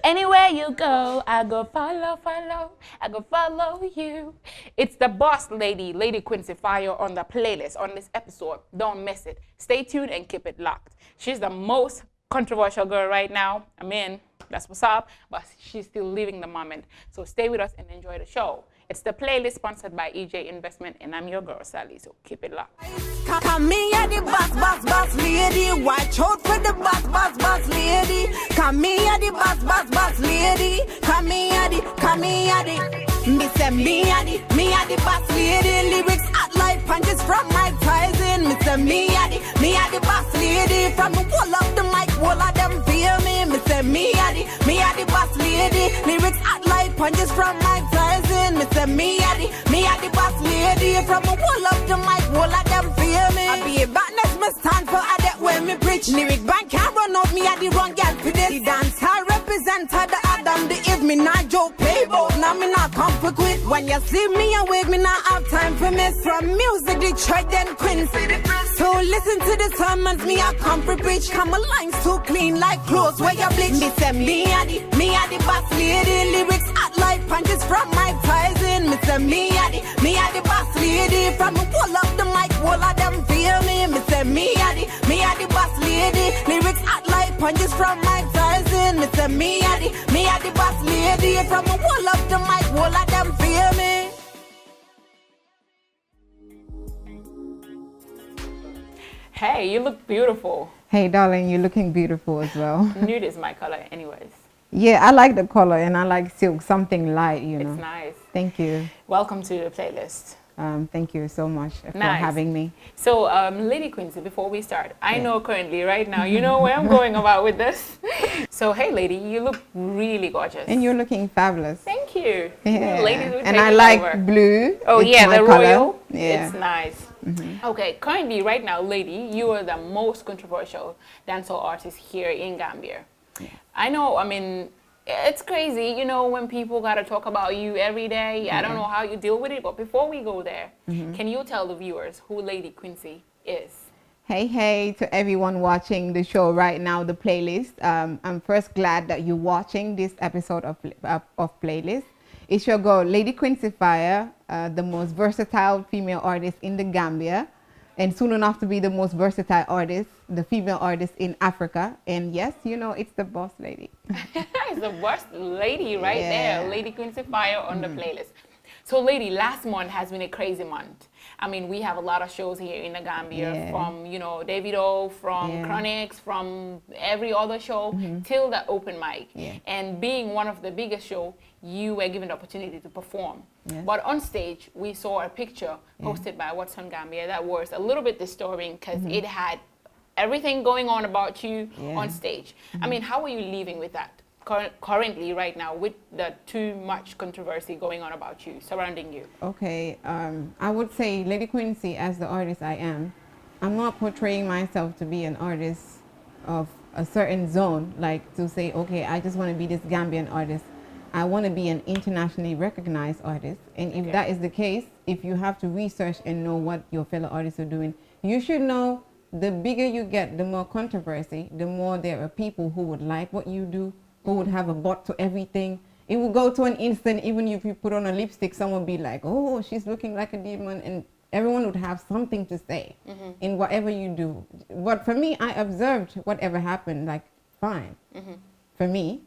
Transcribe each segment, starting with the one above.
Anywhere you go, I go follow, follow, I go follow you. It's the boss lady, Lady Quincy Fayah, on the playlist on this episode. Don't miss it. Stay tuned and keep it locked. She's the most controversial girl right now. I mean, that's what's up, but she's still living the moment. So stay with us and enjoy the show. It's the playlist sponsored by EJ Investment, and I'm your girl, Sally, so keep it locked. Come here, the boss lady. Watch out for the boss lady. Come here, the boss lady. Come here, the. Me say me a the boss lady. Lyrics hot like punches from Mike Tyson. Me say me a the boss lady. From the wall of the mic, wall of them feel me. Me say me a the boss lady. Lyrics hot like punches from Mike Tyson. Me say me a the boss lady. From the wall of the mic, wall of them feel me. I be a badness, me stand for a that when me preach. Lyric bank can't run out me a the wrong girl for this. The dance I represent her, the Adam, the Eve. Me not joke, play both, now me not come for quit. When you see me awake, me not have time for miss. From music, Detroit, then Quincy. So listen to the sermons, me a come for preach. Come my lines too clean like clothes where you bleach. Me say me a the boss lady. Lyrics hot like punches from Mike Tyson. Me say me a the boss lady. From the wall of the mic, wall of them feel me. Me say me a the boss lady. Lyrics hot like punches from Mike Tyson. Me say me a the boss lady. From the wall of the mic, wall of them feel me. Hey, you look beautiful. Hey, darling, you're looking beautiful as well. Nude is my color anyways. Yeah, I like the color and I like silk, something light, you know. It's nice. Thank you. Welcome to the playlist. Thank you so much for Nice. having me. So, Lady Quincy, before we start, I know currently, right now, you know where I'm going about with this. So, hey, lady, you look really gorgeous. And you're looking fabulous. Thank you. Yeah. Ladies will And take I it like over. blue. Oh, It's yeah, my the color. royal. Yeah. It's nice. Okay, currently, right now, lady, you are the most controversial dancehall artist here in Gambia. Yeah. I know, I mean, it's crazy, you know, when people got to talk about you every day. I don't know how you deal with it, but before we go there, can you tell the viewers who Lady Quincy is? Hey to everyone watching the show right now, the playlist. I'm first glad that you're watching this episode of Playlist. It's your girl, Lady Quincy Fayah, the most versatile female artist in the Gambia, and soon enough to be the most versatile artist, the female artist in Africa. And yes, you know, it's the boss lady. It's the boss lady right there, Lady Quincy Fayah on the playlist. So, lady, last month has been a crazy month. I mean, we have a lot of shows here in the Gambia from, you know, Davido, from Chronics, from every other show till the open mic. And being one of the biggest show, you were given the opportunity to perform. But on stage, we saw a picture posted by What's on Gambia that was a little bit disturbing because it had everything going on about you on stage. I mean, how are you living with that currently right now with the too much controversy going on about you, surrounding you? Okay, I would say Lady Quincy, as the artist I am, I'm not portraying myself to be an artist of a certain zone, like to say, okay, I just want to be this Gambian artist. I want to be an internationally recognized artist. And if that is the case, if you have to research and know what your fellow artists are doing, you should know the bigger you get, the more controversy, the more there are people who would like what you do, who would have a bot to everything. It will go to an instant, even if you put on a lipstick, someone would be like, oh, she's looking like a demon. And everyone would have something to say in whatever you do. But for me, I observed whatever happened, like, fine. For me,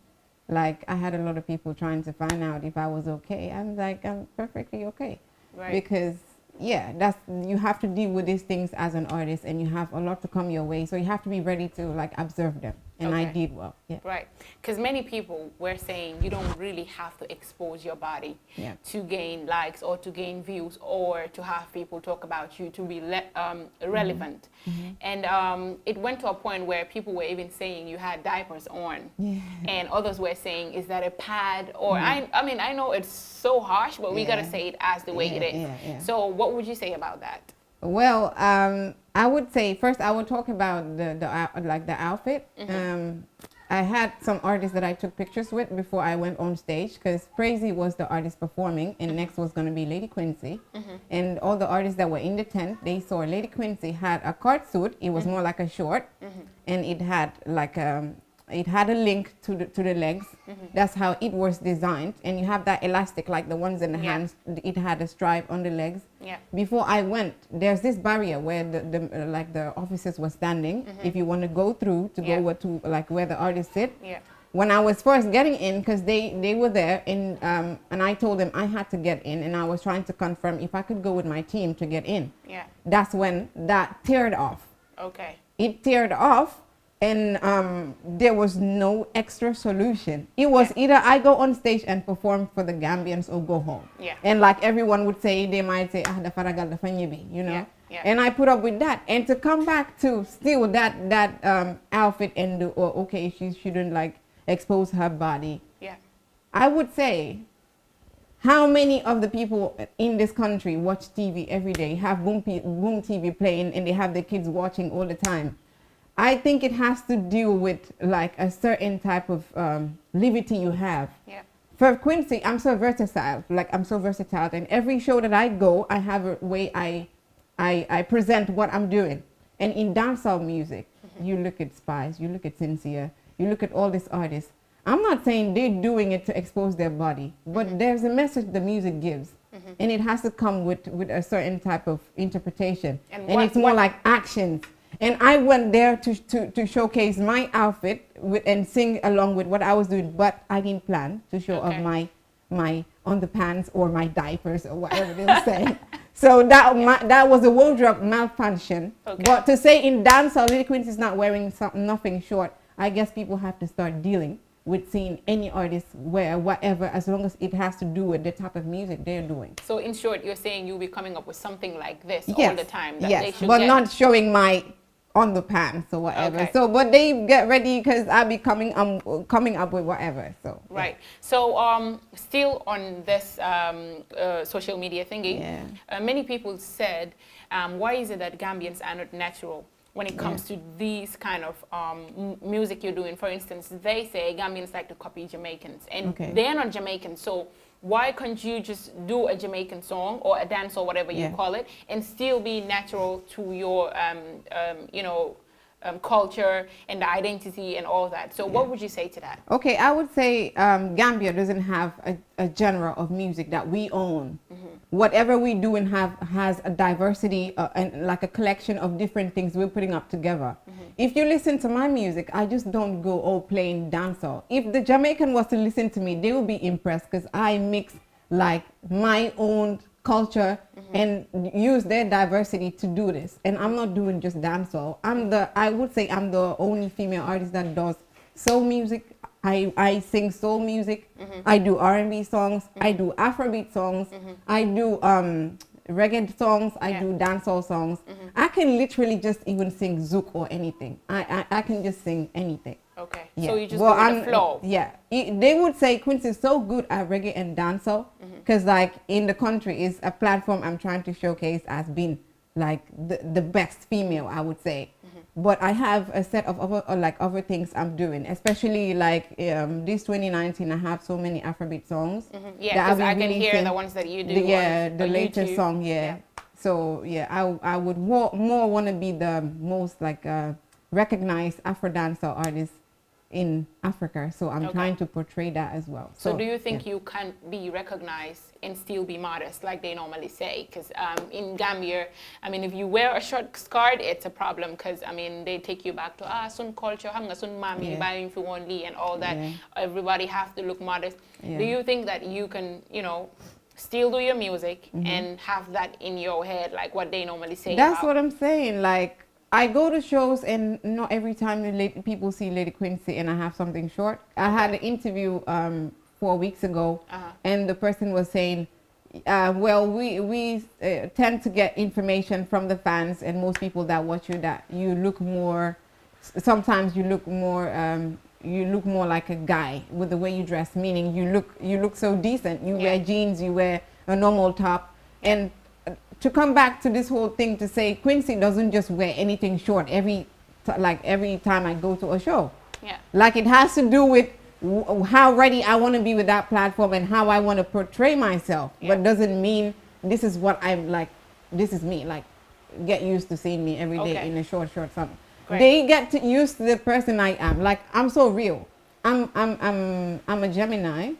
like, I had a lot of people trying to find out if I was okay. I'm like, I'm perfectly okay. Right. Because, you have to deal with these things as an artist, and you have a lot to come your way. So you have to be ready to, like, observe them. And I did well. Right. Because many people were saying you don't really have to expose your body to gain likes or to gain views or to have people talk about you to be relevant. And it went to a point where people were even saying you had diapers on. And others were saying, is that a pad? Or I mean, I know it's so harsh, but we got to say it as the way it is. So what would you say about that? Well, I would say first I would talk about the outfit. I had some artists that I took pictures with before I went on stage, because Crazy was the artist performing, and next was going to be Lady Quincy. And all the artists that were in the tent, they saw Lady Quincy had a card suit. It was more like a short, and it had like it had a link to the legs. That's how it was designed. And you have that elastic like the ones in the hands. It had a stripe on the legs. Yeah. Before I went, there's this barrier where the officers were standing. If you want to go through to go to like where the artists sit. Yeah. When I was first getting in, because they were there, and I told them I had to get in, and I was trying to confirm if I could go with my team to get in. Yeah. That's when that teared off. Okay. It teared off, and there was no extra solution. It was either I go on stage and perform for the Gambians or go home. Yeah. And like everyone would say, they might say, the faragal da fanyibi, you know. Yeah. Yeah. And I put up with that, and to come back to still that outfit and okay, she shouldn't like expose her body. Yeah. I would say, how many of the people in this country watch TV every day, have boom TV playing, and they have their kids watching all the time? I think it has to deal with like a certain type of liberty you have. Yeah. For Quincy, I'm so versatile. And every show that I go, I have a way I present what I'm doing. And in dancehall music, you look at Spice, you look at Sincere, you look at all these artists. I'm not saying they're doing it to expose their body, but there's a message the music gives. And it has to come with a certain type of interpretation. And it's more like actions. And I went there to showcase my outfit and sing along with what I was doing, but I didn't plan to show off my underpants or my diapers or whatever they were saying. So that was a wardrobe malfunction. Okay. But to say in dancehall, Lady Quincy is not wearing nothing short, I guess people have to start dealing with seeing any artist wear whatever, as long as it has to do with the type of music they're doing. So in short, you're saying you'll be coming up with something like this all the time? That yes, they should but get. not showing my underpants or whatever. Okay. So, but they get ready because I'll be coming up with whatever. So right. So still on this social media thingy, many people said, why is it that Gambians are not natural when it comes to these kind of music you're doing? For instance, they say Gambians like to copy Jamaicans, and they're not Jamaican. So why can't you just do a Jamaican song or a dance or whatever you call it, and still be natural to your, culture and the identity and all that? So what would you say to that? Okay, I would say Gambia doesn't have a genre of music that we own. Whatever we do and has a diversity and like a collection of different things we're putting up together. If you listen to my music, I just don't go playing dancehall. If the Jamaican was to listen to me, they will be impressed because I mix like my own culture and use their diversity to do this. And I'm not doing just dancehall. I would say I'm the only female artist that does soul music. I sing soul music. I do R&B songs. I do Afrobeat songs. I do reggae songs. I do dancehall songs. I can literally just even sing zouk or anything. I can just sing anything. Okay. So you just go with the flow. Yeah. They would say Quincy is so good at reggae and dancehall because like in the country is a platform I'm trying to showcase as being like the best female, I would say. But I have a set of other things I'm doing, especially like this 2019. I have so many Afrobeat songs. Yeah, because I can hear the ones that you do. The latest song. Yeah. So yeah, I would more want to be the most like recognized Afro dancer artist in Africa. So I'm trying to portray that as well. So do you think you can be recognized and still be modest like they normally say? Because in Gambia, I mean, if you wear a short skirt, it's a problem because, I mean, they take you back to sun culture, sun mami, buying for only and all that. Everybody have to look modest. Do you think that you can, still do your music and have that in your head, like what they normally say? That's what I'm saying. Like, I go to shows and not every time people see Lady Quincy and I have something short. I had an interview 4 weeks ago and the person was saying, well, we tend to get information from the fans and most people that watch you that you look more, sometimes you look more like a guy with the way you dress, meaning you look so decent. You wear jeans, you wear a normal top. And to come back to this whole thing to say Quincy doesn't just wear anything short every time I go to a show. Yeah. Like it has to do with how ready I want to be with that platform and how I want to portray myself. But doesn't mean this is what I'm like, this is me. Like get used to seeing me every day in a short something. They get to use the person I am. Like, I'm so real. I'm a Gemini.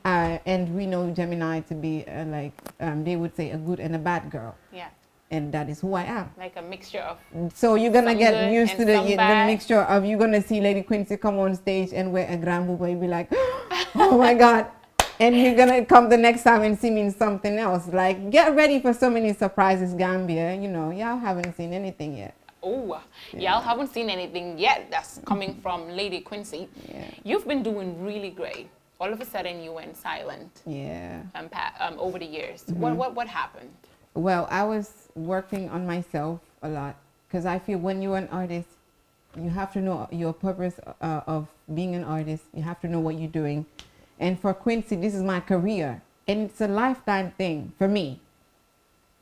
And we know Gemini to be they would say a good and a bad girl. Yeah. And that is who I am. Like a mixture of. So you're gonna get used to the mixture of, you're gonna see Lady Quincy come on stage and wear a grand booba and be like, oh my God. And you're gonna come the next time and see me in something else. Like, get ready for so many surprises, Gambia. You know, y'all haven't seen anything yet. Oh, y'all haven't seen anything yet that's coming from Lady Quincy. Yeah. You've been doing really great. All of a sudden you went silent. Yeah. Over the years. What happened? Well, I was working on myself a lot because I feel when you're an artist, you have to know your purpose of being an artist. You have to know what you're doing. And for Quincy, this is my career. And it's a lifetime thing for me.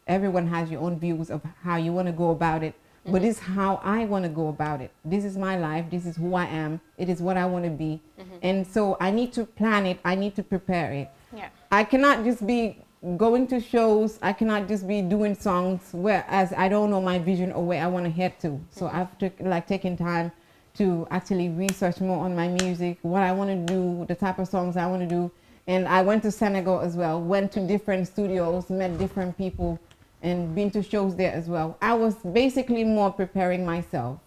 Everyone has your own views of how you want to go about it. But this is how I want to go about it. This is my life. This is who I am. It is what I want to be. And so I need to plan it. I need to prepare it. Yeah. I cannot just be going to shows. I cannot just be doing songs whereas I don't know my vision or where I want to head to. So I've taken time to actually research more on my music, what I want to do, the type of songs I want to do. And I went to Senegal as well, went to different studios, met different people, and been to shows there as well. I was basically more preparing myself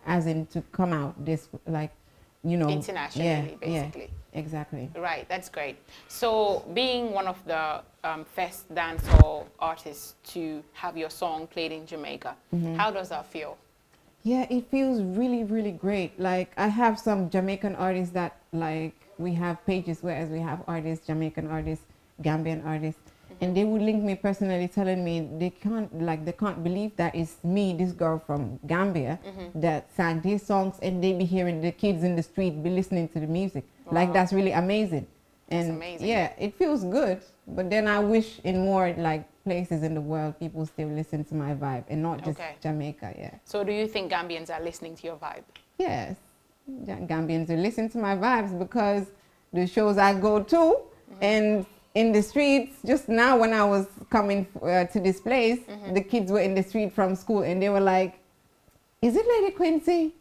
as in to come out this, like, you know. Internationally, basically. Yeah, exactly. Right, that's great. So being one of the first dancehall artists to have your song played in Jamaica, how does that feel? Yeah, it feels really, really great. Like, I have some Jamaican artists that, like, we have pages whereas we have artists, Jamaican artists, Gambian artists, and they would link me personally telling me they can't believe that it's me, this girl from Gambia, that sang these songs, and they be hearing the kids in the street be listening to the music. Wow. Like, that's really amazing. And that's amazing. Yeah, it feels good. But then I wish in more like places in the world people still listen to my vibe and not just Jamaica. Yeah. So do you think Gambians are listening to your vibe? Yes, Gambians will listen to my vibes because the shows I go to and in the streets. Just now when I was coming to this place, the kids were in the street from school and they were like, "Is it Lady Quincy?"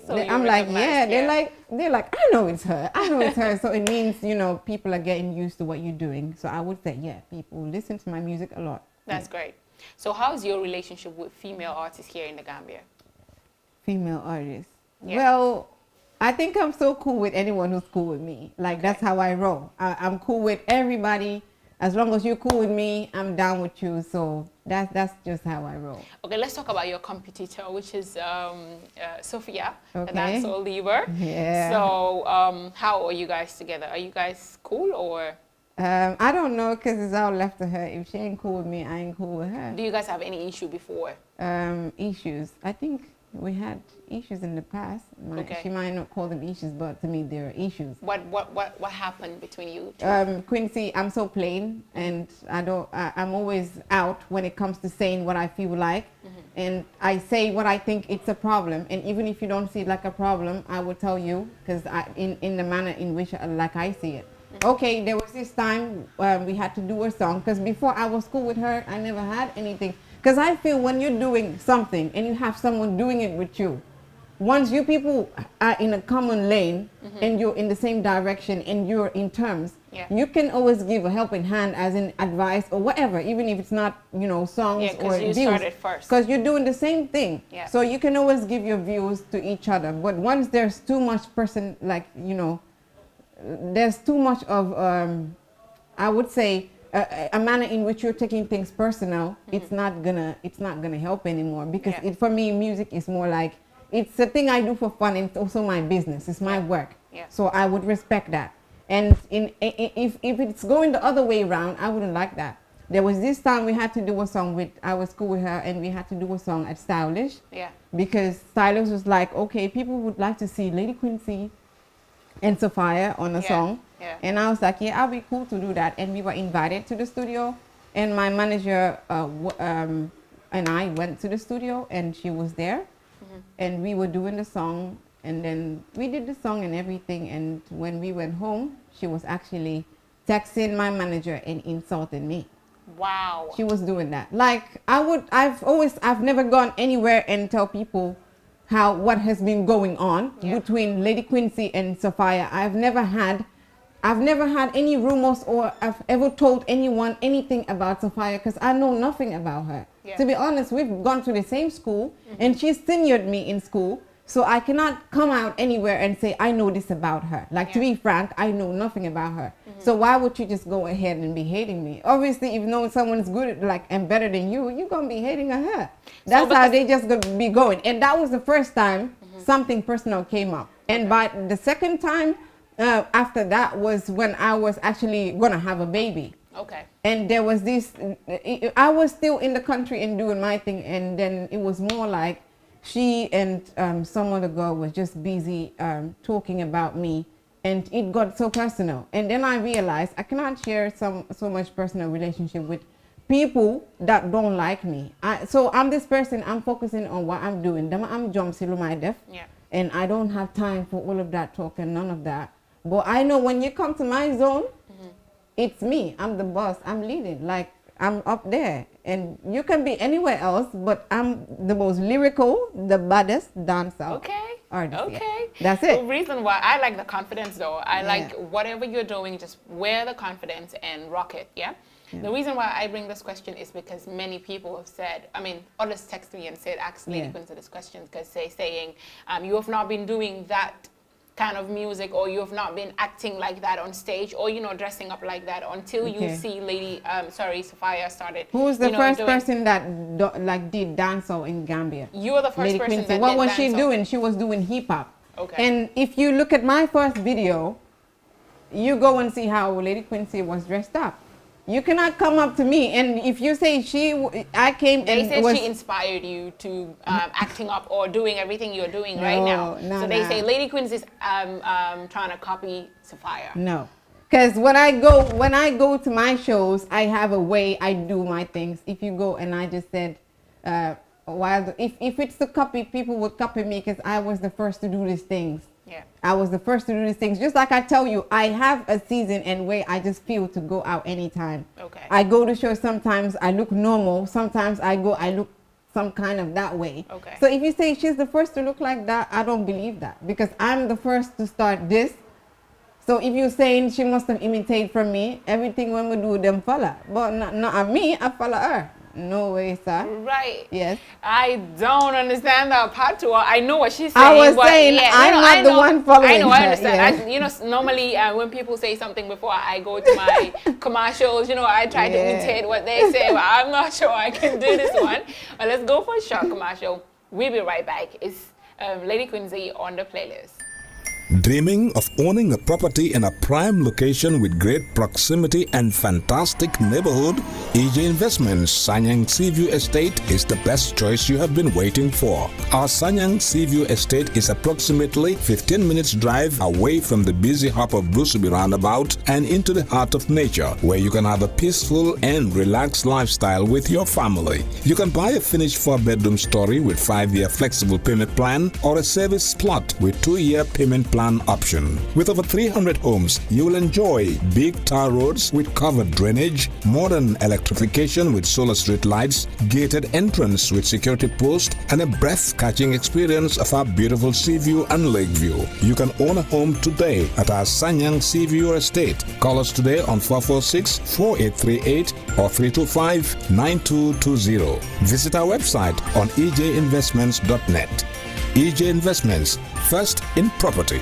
So I'm like, yeah. They're like, I know it's her. I know it's her. So it means, you know, people are getting used to what you're doing. So I would say, yeah, people listen to my music a lot. That's great. So how's your relationship with female artists here in the Gambia? Female artists. Yeah. Well, I think I'm so cool with anyone who's cool with me. Like, that's how I roll. I'm cool with everybody. As long as you're cool with me, I'm down with you. So that's just how I roll. Okay, let's talk about your competitor, which is Sophia, okay. the dancehall leader. Yeah. So how are you guys together? Are you guys cool or? I don't know because it's all left to her. If she ain't cool with me, I ain't cool with her. Do you guys have any issue before? Issues. I think we had issues in the past. Okay. She might not call them issues, but to me, there are issues. What happened between you two? Quincy, I'm so plain, and I'm always out when it comes to saying what I feel like, and I say what I think it's a problem. And even if you don't see it like a problem, I will tell you because in the manner in which like I see it. Okay, there was this time we had to do a song because before I was cool with her, I never had anything. Because I feel when you're doing something and you have someone doing it with you, once you people are in a common lane and you're in the same direction and you're in terms, you can always give a helping hand as in advice or whatever, even if it's not, you know, songs or views. You started first. Because you're doing the same thing. Yeah. So you can always give your views to each other. But once there's too much there's too much of, I would say, a manner in which you're taking things personal, it's not gonna help anymore because for me, music is more like, it's a thing I do for fun and it's also my business, it's my work. Yeah. So I would respect that. And if it's going the other way around, I wouldn't like that. There was this time we had to do a song I was cool with her and we had to do a song at Stylish. Yeah. Because Stylish was like, okay, people would like to see Lady Quincy and Sophia on a song. Yeah. And I was like, yeah, I'll be cool to do that. And we were invited to the studio. And my manager and I went to the studio and she was there. And we were doing the song. And then we did the song and everything. And when we went home, she was actually texting my manager and insulting me. Wow. She was doing that. Like, I've never gone anywhere and tell people what has been going on between Lady Quincy and Sophia. I've never had any rumors, or I've ever told anyone anything about Sophia, because I know nothing about her. Yeah. To be honest, we've gone to the same school, and she's seniored me in school, so I cannot come out anywhere and say I know this about her. Like, to be frank, I know nothing about her. So why would you just go ahead and be hating me? Obviously, if you know someone's good, like, and better than you, you're gonna be hating on her. That's how they just gonna be going. And that was the first time something personal came up. And by the second time after that was when I was actually gonna have a baby. Okay. And there was this, I was still in the country and doing my thing, and then it was more like she and some other girl was just busy talking about me, and it got so personal. And then I realized I cannot share so much personal relationship with people that don't like me. So I'm this person, I'm focusing on what I'm doing. I'm and I don't have time for all of that talk and none of that. But I know when you come to my zone, it's me. I'm the boss. I'm leading. Like, I'm up there. And you can be anywhere else, but I'm the most lyrical, the baddest dancer. Okay. Artist, okay. That's it. The reason why I like the confidence, though, I like whatever you're doing, just wear the confidence and rock it, yeah? The reason why I bring this question is because many people have said, I mean, others text me and said, ask Lady Quincy this question, because they're saying, you have not been doing that kind of music, or you have not been acting like that on stage, or, you know, dressing up like that until you see Sophia started. Who was the first person that did dancehall in Gambia? You were the first person that did What was she doing? She was doing hip hop. Okay. And if you look at my first video, you go and see how Lady Quincy was dressed up. You cannot come up to me, and if you say I came they and said she inspired you to acting up or doing everything you're doing right now. So they say Lady Quincy's trying to copy Sophia. No, because when I go to my shows, I have a way I do my things. If you go and I just said, if it's to copy, people would copy me because I was the first to do these things. Yeah. I was the first to do these things. Just like I tell you, I have a season and way I just feel to go out anytime. Okay. I go to shows, sometimes I look normal. Sometimes I look some kind of that way. Okay. So if you say she's the first to look like that, I don't believe that, because I'm the first to start this. So if you're saying she must have imitated from me, everything when we do, them follow. But not me, I follow her. No way, sir. Right. Yes. I don't understand that part to her. I know what she's saying. I was saying, I'm not the one following her. I know, I understand. Yes. Normally when people say something before I go to my commercials, I try to imitate what they say, but I'm not sure I can do this one. But let's go for a short commercial. We'll be right back. It's Lady Quincy on the playlist. Dreaming of owning a property in a prime location with great proximity and fantastic neighborhood? EJ Investments Sanyang Seaview Estate is the best choice you have been waiting for. Our Sanyang Seaview Estate is approximately 15 minutes drive away from the busy hub of Brusubi roundabout and into the heart of nature, where you can have a peaceful and relaxed lifestyle with your family. You can buy a finished 4-bedroom story with 5-year flexible payment plan, or a service plot with 2-year payment plan option. With over 300 homes, you will enjoy big tar roads with covered drainage, modern electrification with solar street lights, gated entrance with security post, and a breath-catching experience of our beautiful sea view and lake view. You can own a home today at our Sanyang Seaview Estate. Call us today on 446-4838 or 325-9220. Visit our website on ejinvestments.net. EJ Investments, first in property.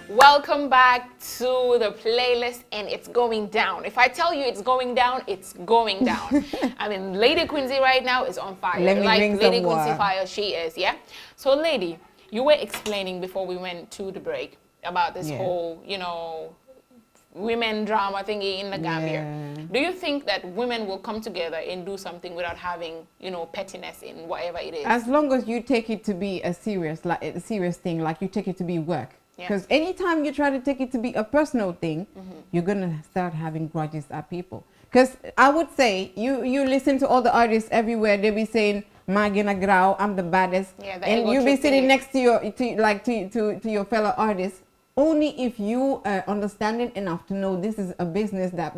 Welcome back to the playlist, and it's going down. If I tell you it's going down, it's going down. I mean, Lady Quincy right now is on fire. Let me like Lady Quincy water. Fayah, she is, yeah? So, Lady, you were explaining before we went to the break about this whole, women drama thingy in the Gambia. Do you think that women will come together and do something without having, pettiness in whatever it is? As long as you take it to be a serious thing, like you take it to be work. Because anytime you try to take it to be a personal thing, you're gonna start having grudges at people. Because I would say you listen to all the artists everywhere, they be saying, Magina Grau, I'm the baddest. And you be sitting next to your fellow artists. Only if you are understanding enough to know this is a business that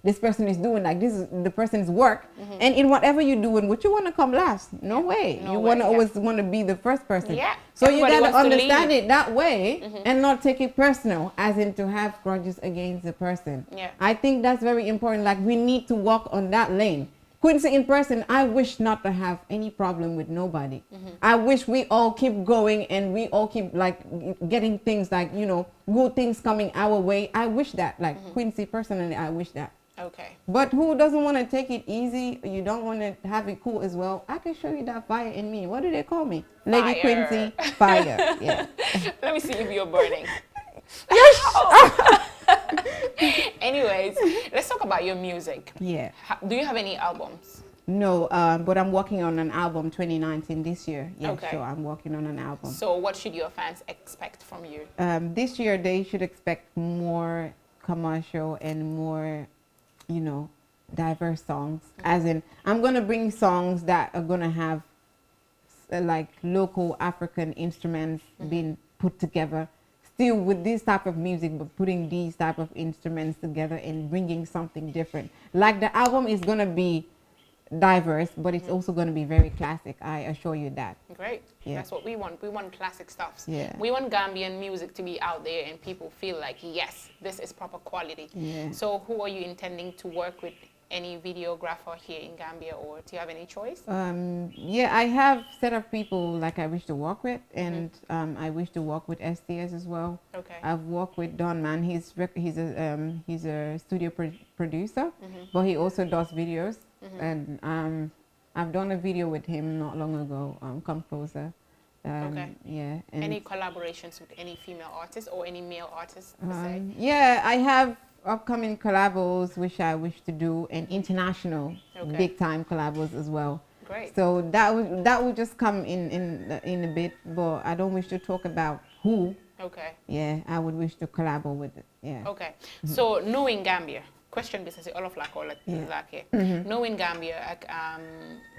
this person is doing, like this is the person's work, and in whatever you're doing, would you want to come last? No way. No you way, want to always want to be the first person. Yeah. So Everybody you got to wants to understand lead. it that way and not take it personal, as in to have grudges against the person. Yeah. I think that's very important. Like, we need to walk on that lane. Quincy, in person, I wish not to have any problem with nobody. I wish we all keep going and we all keep like getting things, like, you know, good things coming our way. I wish that, like Quincy, personally, I wish that. Okay. But who doesn't want to take it easy? You don't want to have it cool as well. I can show you that fire in me. What do they call me? Lady Fire. Quincy Fayah. Yeah. Let me see if you're burning. Anyways, let's talk about your music. Yeah. Do you have any albums? No, but I'm working on an album 2019 this year. Yeah, Okay. sure. I'm working on an album. So what should your fans expect from you? This year they should expect more commercial and more, you know, diverse songs. As in, I'm gonna bring songs that are gonna have like local African instruments being put together, still with this type of music, but putting these type of instruments together and bringing something different. Like, the album is gonna be diverse, but it's also gonna be very classic. I assure you that. Great. Yeah. That's what we want. We want classic stuffs. Yeah. We want Gambian music to be out there and people feel like, yes, this is proper quality. Yeah. So who are you intending to work with? Any videographer here in Gambia, or do you have any choice? Yeah, I have set of people like I wish to work with, and I wish to work with STS as well. Okay. I've worked with Don Man. He's a studio producer, but he also does videos. And I've done a video with him not long ago. Come Closer. Okay. Yeah. And Any collaborations with any female artists or any male artists? Per se? yeah, I have upcoming collabos which I wish to do, and international big time collabos as well. Great. So that would just come in a bit, but I don't wish to talk about who. Okay. Yeah, I would wish to collabo with it. Yeah. Okay. So knowing Gambia, question business all of like all that here. Knowing Gambia, like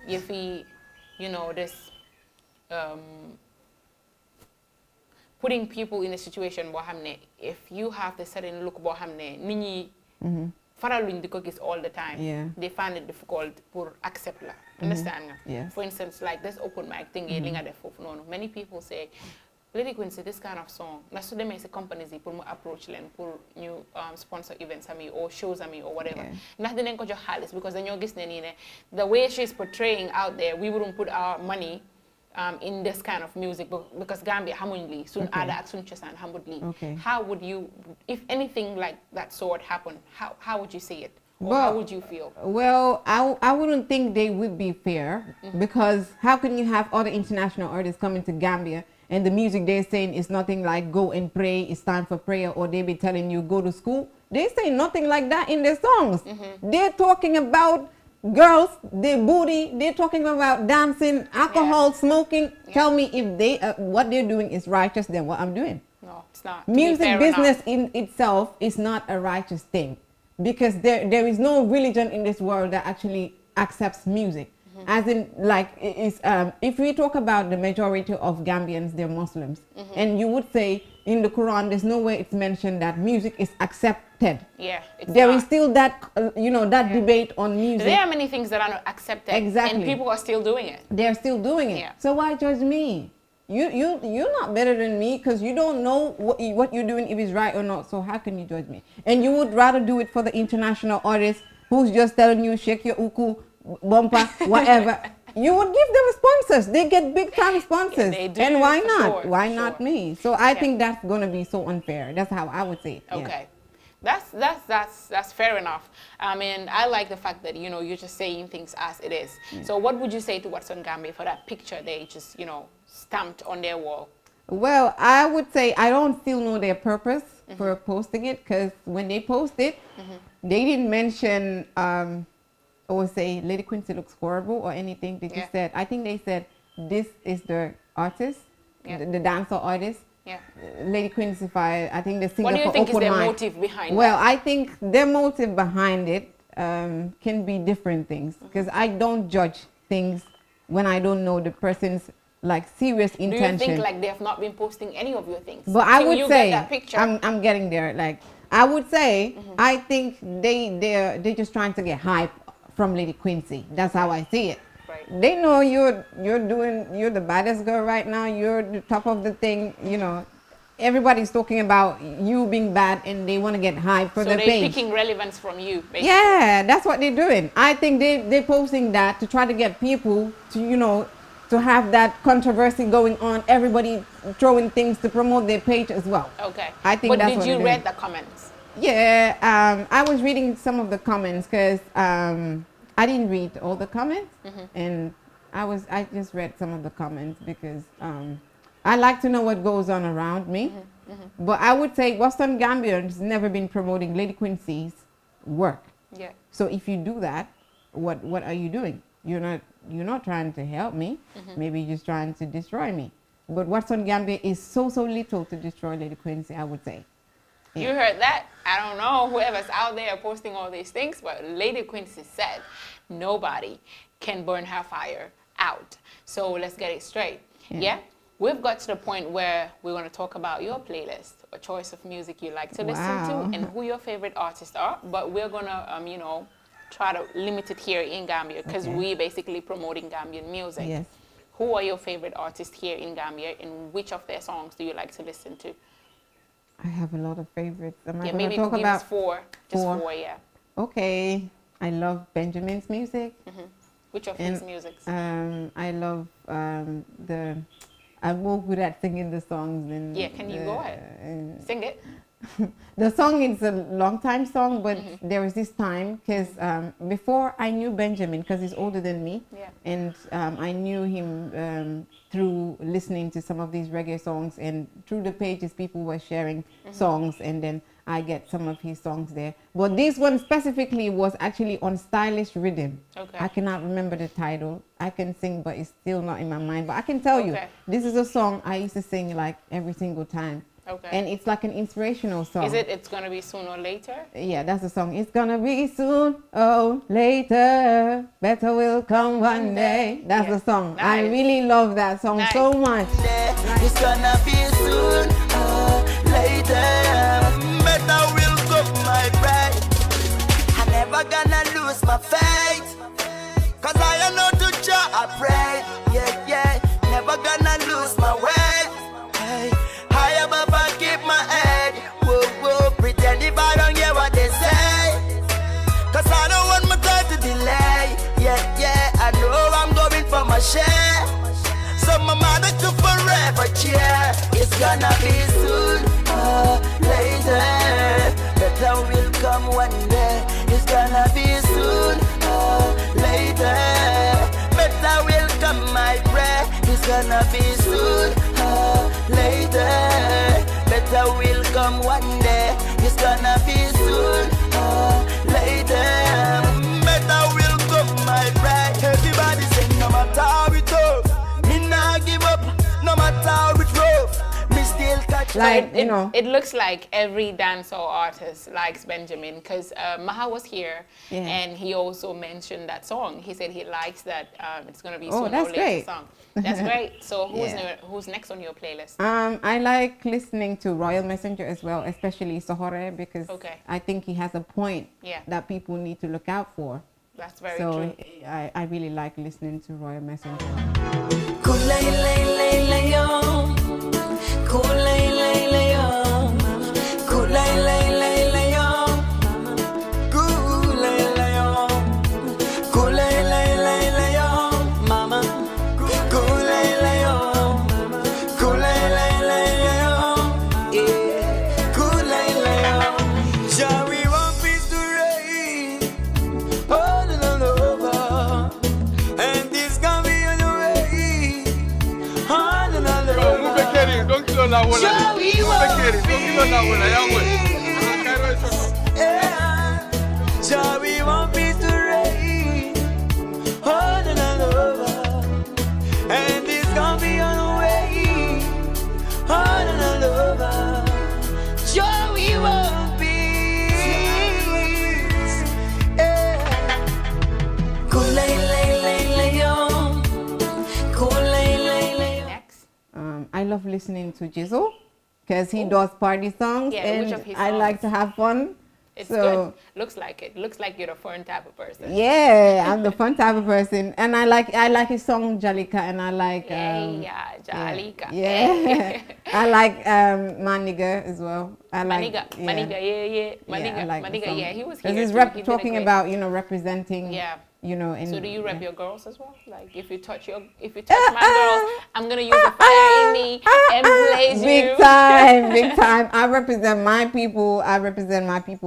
if we, you know, this putting people in a situation boo xam ne if you have the certain look boo xam ne nit ñi faraluñ di ko gis all the time. Yeah. They find it difficult pour accept la. Understand nga? Yes. For instance, like this open mic thing li nga def foofu noonu. Many people say, Lady Quincy, this kind of song, na su demee si companies yi pour mu approach leen pour ñu sponsor events ami or shows ami or whatever. Ndax dinañ ko jox xaalis because dañoo gis ne nii ne the way she's portraying out there, we wouldn't put our money in this kind of music because Gambia xamuñ lii suñ aada ak suñ cosaan xamut lii. How would you, if anything like that sort happened, how would you see it? Or how would you feel? Well, I wouldn't think they would be fair because how can you have other international artists coming to Gambia and the music they're saying is nothing like go and pray, it's time for prayer, or they be telling you go to school? They say nothing like that in their songs. They're talking about girls, their booty, they're talking about dancing, alcohol, smoking. Tell me if they what they're doing is righteous than what I'm doing. No, it's not. Music business in itself is not a righteous thing because there is no religion in this world that actually accepts music. As in, like, if we talk about the majority of Gambians, they're Muslims, and you would say in the Quran, there's no way it's mentioned that music is accepted. Yeah, there is still that, you know, that debate on music. There are many things that are not accepted, exactly, and people are still doing it. They're still doing it. So why judge me? You're not better than me because you don't know what you're doing, if it's right or not. So how can you judge me? And you would rather do it for the international artist who's just telling you shake your uku, bumper, whatever. You would give them sponsors. They get big time sponsors. They do, and why not? Sure, why not me? So I think that's going to be so unfair. That's how I would say it. Okay. That's fair enough. I mean, I like the fact that, you know, you're just saying things as it is. So what would you say to What's on Gambia for that picture they just, you know, stamped on their wall? Well, I would say I don't still know their purpose for posting it because when they post it, they didn't mention or say Lady Quincy looks horrible or anything. They just said, I think they said this is the artist, the dancer artist. Yeah. Lady Quincy Fayah, I think the singer. What do you for think is open their mic. motive behind Well, that? I think their motive behind it can be different things because I don't judge things when I don't know the person's like serious intention. Do you think like they have not been posting any of your things? But I would say that picture? I'm getting there. Like I would say, I think they're just trying to get hype from Lady Quincy. That's how I see it. Right. They know you're the baddest girl right now. You're the top of the thing. You know, everybody's talking about you being bad, and they want to get hype for their page. So they're picking relevance from you, basically. Yeah, that's what they're doing. I think they're posting that to try to get people to, to have that controversy going on. Everybody throwing things to promote their page as well. Okay. I think that's what did you they're read doing. the comments? Yeah, I was reading some of the comments because I didn't read all the comments, and I just read some of the comments because I like to know what goes on around me. But I would say Western Gambia has never been promoting Lady Quincy's work. Yeah. So if you do that, what are you doing? You're not trying to help me. Maybe you're just trying to destroy me. But Western Gambia is so little to destroy Lady Quincy, I would say. You heard that? I don't know whoever's out there posting all these things, but Lady Quincy said nobody can burn her fire out. So let's get it straight. Yeah? We've got to the point where we're going to talk about your playlist, a choice of music you like to listen to, and who your favorite artists are. But we're going to, try to limit it here in Gambia because we're basically promoting Gambian music. Yes. Who are your favorite artists here in Gambia, and which of their songs do you like to listen to? I have a lot of favorites. Am I Yeah, going maybe to talk give about us four. Just four, yeah. Okay. I love Benjamin's music. Which of his musics? I love I'm more good at singing the songs than Yeah, can you go ahead? Sing it. The song is a long time song, but there was this time because before I knew Benjamin, because he's older than me, and I knew him through listening to some of these reggae songs, and through the pages people were sharing songs, and then I get some of his songs there. But this one specifically was actually on Stylish Rhythm. Okay. I cannot remember the title. I can sing, but it's still not in my mind. But I can tell you, this is a song I used to sing like every single time. Okay. And it's like an inspirational song. Is it It's Gonna Be Soon or Later? Yeah, that's the song. It's gonna be soon or later. Better will come one day. That's the song. Nice. I really love that song so much. It's gonna be soon or later. Better will come my bride. I'm never gonna lose my faith. Cause I am not to try, I pray. Yeah. Never gonna lose my way. Hey. High above I keep my head. Whoa. Pretend if I don't hear what they say. Cause I don't want my time to delay. Yeah. I know I'm going for my share. So my mother could forever cheer. It's gonna be soon or later. Better will come one day. It's gonna be soon or later. Better will come my prayer. It's gonna be soon or later. Better will come one day. It's gonna be soon or later. Better will come my prayer. Everybody sing no matter how it goes. Me nah give up no matter how it rough. Me still catch Like, it looks like every dancehall artist likes Benjamin because Maha was here and he also mentioned that song. He said he likes that It's Gonna Be Soon or Later great. song. That's great. So who's next on your playlist? I like listening to Royal Messenger as well, especially Sohore, because I think he has a point that people need to look out for. That's very so true. I really like listening to Royal Messenger. Shall we want peace to reign? Hold on over, and this gonna be on the way. Hold on over, shall we want peace? Next. I love listening to Jizzle. because he does party songs, Yeah, and which of his I like songs? to have fun. It's So, good. Looks like it. Looks like you're the fun type of person. yeah, I'm the fun type of person, and I like his song Jalika, and I like Jalika. yeah. I like my nigga as well. I like Maniga, I like the Maniga, song. yeah, he was 'Cause here. he's Too. He did a talking great- about representing. Yeah. In, So do you rep your girls as well? Like if you touch my girls, I'm gonna use the fire in me and blaze you. Big time. I represent my people.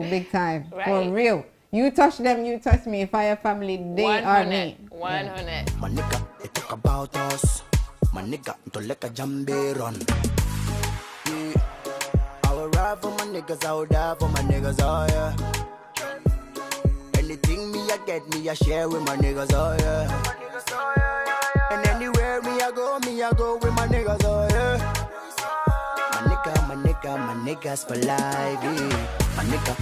Big time. Right. For real. You touch them, you touch me. Fire family, they are me. 100. My nigga, they talk about us. My nigga, to like a jambe run. Yeah. I will ride for my niggas, I will die for my niggas, oh yeah. Anything me I get, me I share with my niggas, oh yeah. And anywhere me I go with my niggas, oh yeah. My niggas for life, yeah. My nigga,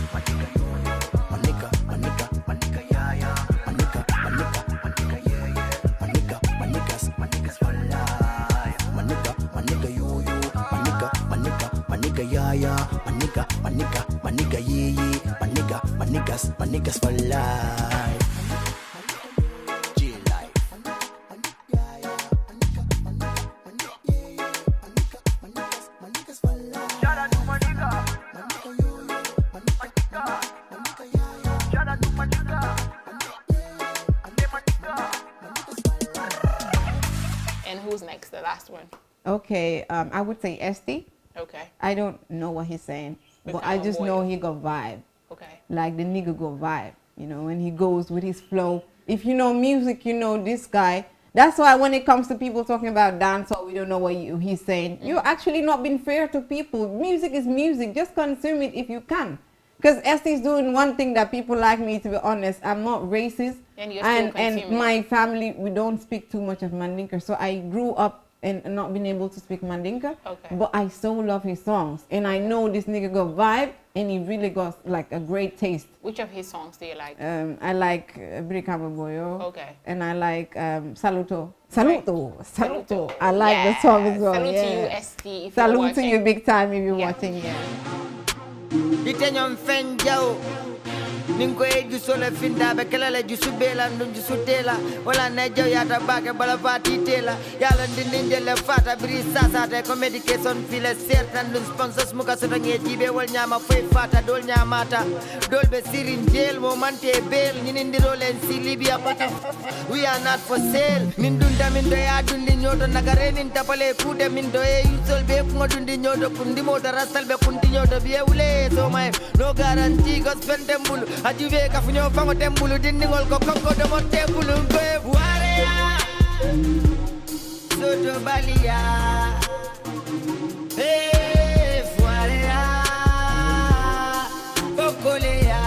yeah, yeah. My nigga, yeah, yeah. My niggas for life. My nigga, you. My nigga, yeah, yeah. My nigga, yeah, yeah. My niggas for life. G-Life. And who's next? The last one. Okay, I would say Esty. Okay. I don't know what he's saying, but I kind of just boy? know he got vibe. Okay. Like the nigga go vibe, when he goes with his flow. If you know music, you know this guy. That's why when it comes to people talking about dancehall, we don't know what he's saying. You're actually not being fair to people. Music is music. Just consume it if you can. Because Estee's doing one thing that people like me, to be honest. I'm not racist. And you're still consuming. my family, we don't speak too much of Mandinka. So I grew up and not being able to speak Mandinka. Okay. But I so love his songs. And I know this nigga got vibe, and he really got like a great taste. Which of his songs do you like? I like Brikama Boyo. Okay. And I like Saluto. Saluto. Right. Saluto. I like the song as well. Salute yeah. to you, ST, if Salute you're to watching. you big time if you're Yeah. watching. Yeah. Ditenyon fenjao Ninko eju sole finda be kelele ju subela ndunju sutela wala nejo yata bake bala fati tela yala ndinde le fata bri sasa te ko medication file certain ndun sponsors muka so nge jibe wal nyama foi fata dol nyamata dol be sirin jail mo mante bel nyini ndiro len si libya pata we are not for sale min dunda min do ya dundi nyodo nagare nin tapale kude min do e usol be ko dundi nyodo kundi mo rasal be kundi nyodo be wule so my no guarantee go spend them bulu ajuve ka funyo fango tembulu dindingol ko konko do mo tembulu be warea soto balia hey warea kokolea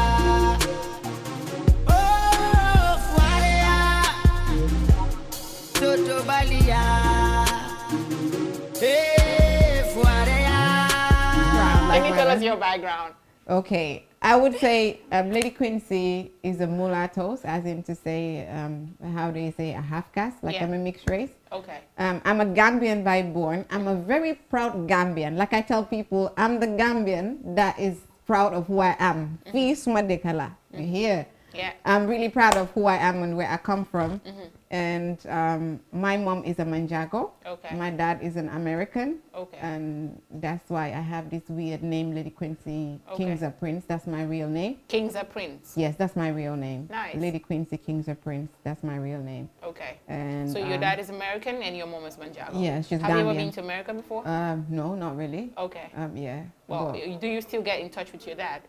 oh warea soto balia hey warea. Can you tell us your background? Okay, I would say Lady Quincy is a mulatto, as in to say, how do you say, a half caste, like Yeah. I'm a mixed race. Okay. I'm a Gambian by born. I'm a very proud Gambian. Like I tell people, I'm the Gambian that is proud of who I am. Peace, Madekala. You hear? Yeah. I'm really proud of who I am and where I come from. And my mom is a Manjago. Okay. My dad is an American. Okay. And that's why I have this weird name, Lady Quincy Okay. Kings of Prince. That's my real name. King's a Prince. Yes, that's my real name. Nice. Lady Quincy Kings of Prince. That's my real name. Okay. And So your dad is American and your mom is Manjago. Yeah, she's Have you ever Gambian. been to America before? No, not really. Okay. Yeah. Well, but, do you still get in touch with your dad?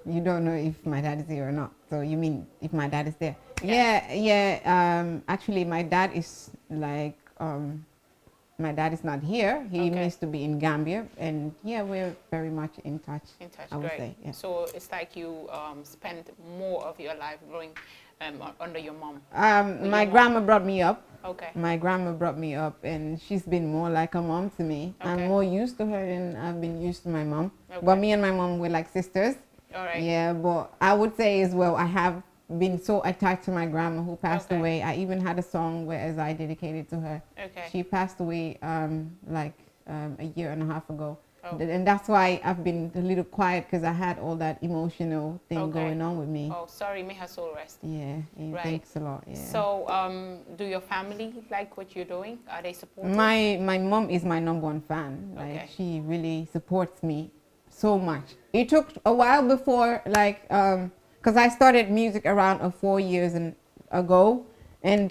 you don't know if my dad is here or not. So you mean if my dad is there? Yeah. Yeah. Actually, my dad is like, my dad is not here. He Okay. used to be in Gambia, and yeah, we're very much in touch. In touch, I would great. say, yeah. So it's like you spent more of your life growing under your mom. My grandma brought me up. Okay. My grandma brought me up, and she's been more like a mom to me. Okay. I'm more used to her than I've been used to my mom. Okay. But me and my mom were like sisters. All right. Yeah, but I would say as well, I have been so attached to my grandma who passed Okay. away. I even had a song whereas I dedicated to her. Okay. She passed away like a year and a half ago. Oh. And that's why I've been a little quiet, because I had all that emotional thing going on with me. Oh, sorry, may her soul rest. Yeah, Right. Thanks a lot. Yeah. So, do your family like what you're doing? Are they supportive? My mom is my #1 fan. Like, she really supports me so much. It took a while before, like, because I started music around 4 years ago. And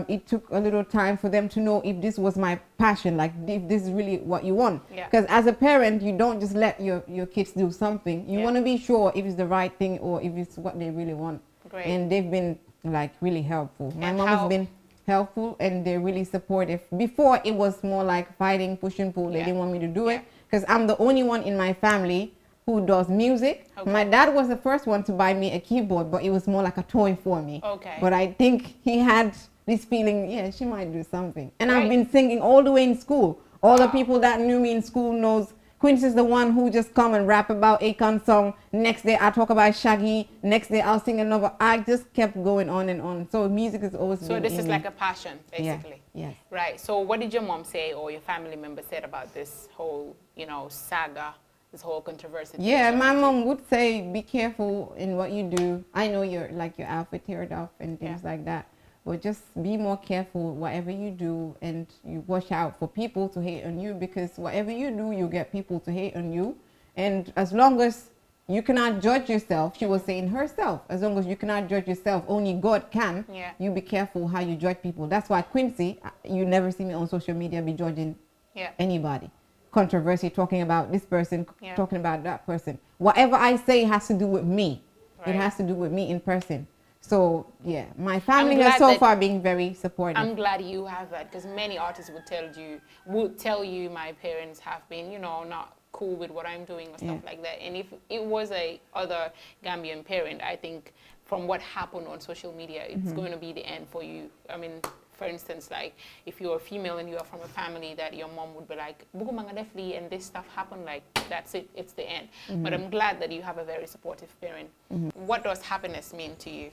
it took a little time for them to know if this was my passion, like if this is really what you want. Because as a parent, you don't just let your kids do something. You want to be sure if it's the right thing or if it's what they really want. Great. And they've been like really helpful. My mom has been helpful, and they're really supportive. Before, it was more like fighting, push and pull. They didn't want me to do it because I'm the only one in my family who does music. My dad was the first one to buy me a keyboard, but it was more like a toy for me. But I think he had this feeling, yeah, she might do something. And I've been singing all the way in school. All the people that knew me in school knows Quincy's the one who just come and rap about Akon song. Next day I talk about Shaggy. Next day I'll sing another. I just kept going on and on. So music is always been So this in is me. like a passion, basically. Yes. Right. So what did your mom say or your family member said about this whole, saga? This whole controversy. Yeah, my mom would say, be careful in what you do. I know your outfit teared off and things like that, but just be more careful whatever you do, and you watch out for people to hate on you, because whatever you do, you get people to hate on you. And as long as you cannot judge yourself, she was saying herself, as long as you cannot judge yourself, only God can. You be careful how you judge people. That's why Quincy, you never see me on social media be judging anybody. Controversy, talking about this person, talking about that person. Whatever I say has to do with me. It has to do with me in person. So yeah, my family has so far been very supportive. I'm glad you have that, because many artists would tell you my parents have been, not cool with what I'm doing or stuff like that. And if it was a other Gambian parent, I think from what happened on social media, it's going to be the end for you. I mean, for instance, like if you're a female and you are from a family that your mom would be like, and this stuff happened, like that's it, it's the end. But I'm glad that you have a very supportive parent. What does happiness mean to you?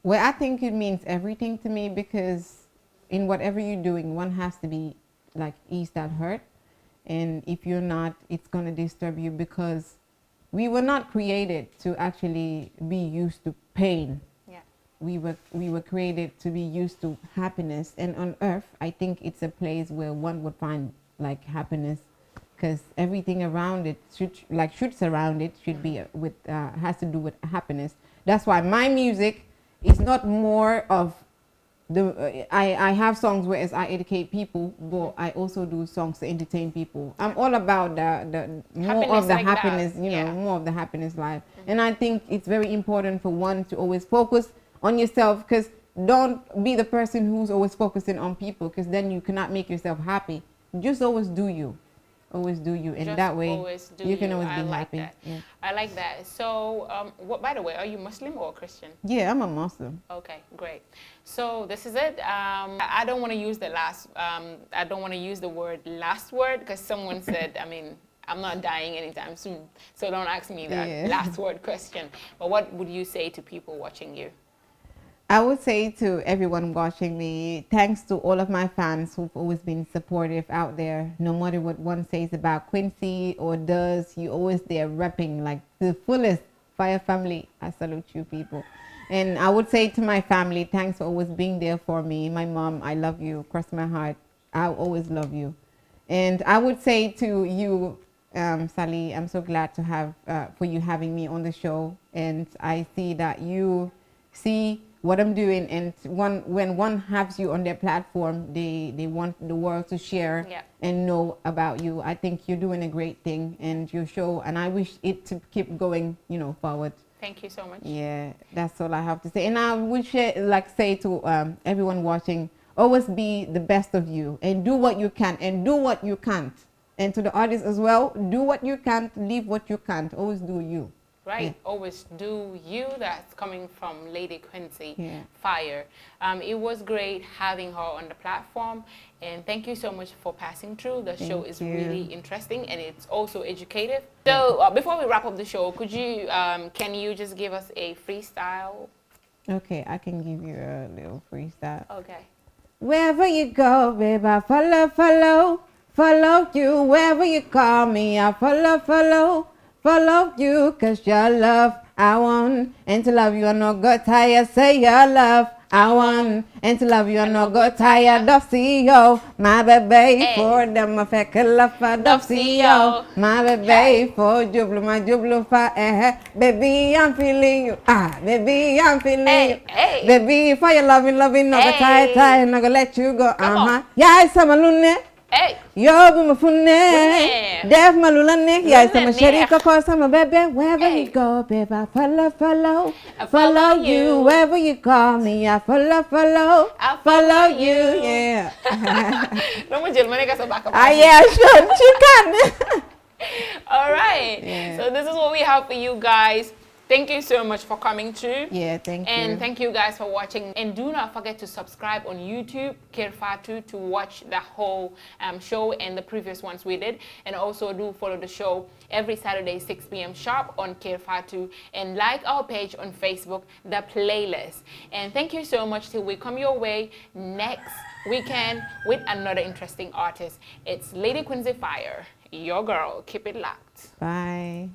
Well, I think it means everything to me, because in whatever you're doing, one has to be like ease that hurt. And if you're not, it's going to disturb you, because we were not created to actually be used to pain. We were created to be used to happiness, and on earth I think it's a place where one would find like happiness, because everything around it should surround it should be with has to do with happiness. That's why my music is not more of the I have songs where I educate people, but I also do songs to entertain people. I'm all about the more of the happiness, more of the happiness life. And I think it's very important for one to always focus on yourself, because don't be the person who's always focusing on people, because then you cannot make yourself happy. Just always do you. Always do you, and that way you can always be happy. I like that. So, by the way, are you Muslim or Christian? Yeah, I'm a Muslim. Okay, great. So this is it. I don't want to use the I don't want to use the word last word, because someone said, I'm not dying anytime soon, so don't ask me that last word question. But what would you say to people watching you? I would say to everyone watching me, thanks to all of my fans who've always been supportive out there. No matter what one says about Quincy or does, you always there repping like the fullest. Fayah family, I salute you people. And I would say to my family, thanks for always being there for me. My mom, I love you, cross my heart. I'll always love you. And I would say to you, Sally, I'm so glad to have for you having me on the show. And I see that you see what I'm doing, and when one has you on their platform, they want the world to share and know about you. I think you're doing a great thing, and your show, and I wish it to keep going, forward. Thank you so much. Yeah, that's all I have to say. And I would say to everyone watching, always be the best of you, and do what you can, and do what you can't. And to the artists as well, do what you can't, leave what you can't. Always do you. Right, always do you. That's coming from Lady Quincy Fayah. It was great having her on the platform, and thank you so much for passing through. The show is really interesting, and it's also educative. So before we wrap up the show, could you can you just give us a freestyle? Okay, I can give you a little freestyle. Okay. Wherever you go, babe, I follow, follow. follow you wherever you call me. I follow you, 'cause your love I want, and to love you I no go tired. Say your love I want, and to love you I no go tired. Of see you, my baby, for them I fake love for of see you, my baby, for jublu my jublu for baby I'm feeling you, baby I'm feeling you, baby for your loving no go tired, no go let you go, yeah sama lune. Yo bu mafune def malulane ya sama sharika ko sama bebe wherever you go babe I follow you wherever you call me I follow you yeah. No mo jël ma nekk sa baka. Yeah sure she can. All right. Yeah. So this is what we have for you guys. Thank you so much for coming through. Yeah, thank you. And thank you guys for watching. And do not forget to subscribe on YouTube, Kerr Fatou, to watch the whole show and the previous ones we did. And also do follow the show every Saturday, 6 p.m. sharp on Kerr Fatou. And like our page on Facebook, The Playlist. And thank you so much till we come your way next weekend with another interesting artist. It's Lady Quincy Fayah, your girl. Keep it locked. Bye.